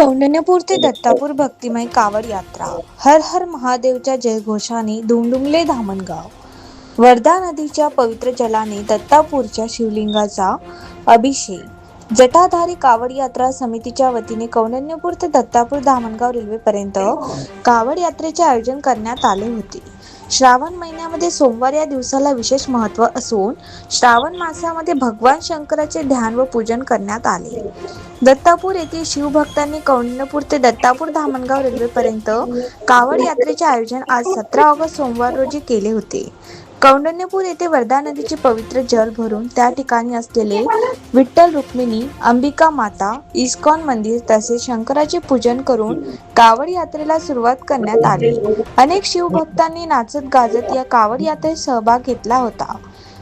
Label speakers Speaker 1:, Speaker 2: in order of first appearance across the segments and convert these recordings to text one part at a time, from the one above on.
Speaker 1: कौंडण्यपूर ते दत्तापूर भक्तिमय कावड यात्रा. हर हर महादेवच्या जयघोषाने दुमदुमले धामणगाव. वर्धा नदीच्या पवित्र जलाने दत्तापूरच्या शिवलिंगाचा अभिषेक. जटाधारी कावड यात्रा समितीच्या वतीने कौंडण्यपूर ते दत्तापूर धामणगाव रेल्वेपर्यंत कावड यात्रेचे आयोजन करण्यात आले होते. श्रावण महिन्यामध्ये सोमवार या दिवसाला विशेष महत्त्व असून श्रावण मासामध्ये भगवान शंकराचे ध्यान व पूजन करण्यात आले. दत्तापूर येथील शिवभक्तांनी कौंडण्यपूर ते दत्तापूर धामणगाव रेल्वेपर्यंत कावड यात्रेचे आयोजन आज 17 ऑगस्ट सोमवार रोजी केले होते. कौंडण्यपूर येथे वर्धा नदीचे पवित्र जल भरून त्या ठिकाणी असलेले विठ्ठल रुक्मिणी, अंबिका माता, इस्कॉन मंदिर तसेच शंकराचे पूजन करून कावड यात्रेला सुरुवात करण्यात आली. अनेक शिवभक्तांनी नाचत गाजत या कावड यात्रेत सहभाग घेतला होता.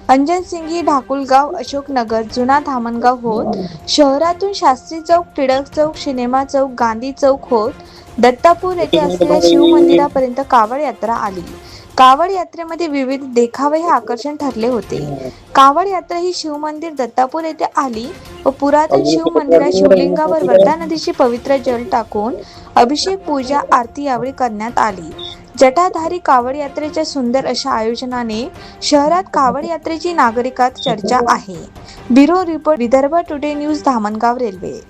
Speaker 1: अंजनसिंगी, ढाकुलगाव, अशोकनगर, जुना धामणगाव होत शहरातून शास्त्री चौक, टिळक चौक, सिनेमा चौक, गांधी चौक होत दत्तापूर येथे असलेल्या शिव मंदिरापर्यंत कावड यात्रा आली. कावड यात्रेमध्ये विविध देखावे हे आकर्षण ठरले होते. कावड यात्रा ही शिवमंदिर दत्तापूर येथे आली व पुरातन शिव मंदिरात शिवलिंगावर वर्धा नदीचे पवित्र जल टाकून अभिषेक, पूजा, आरती यावेळी करण्यात आली. जटाधारी कावड यात्रेच्या सुंदर अशा आयोजनाने शहरात कावड यात्रेची नागरिकात चर्चा आहे. Bureau report, Vidarbha today news, Dhamangaon railway.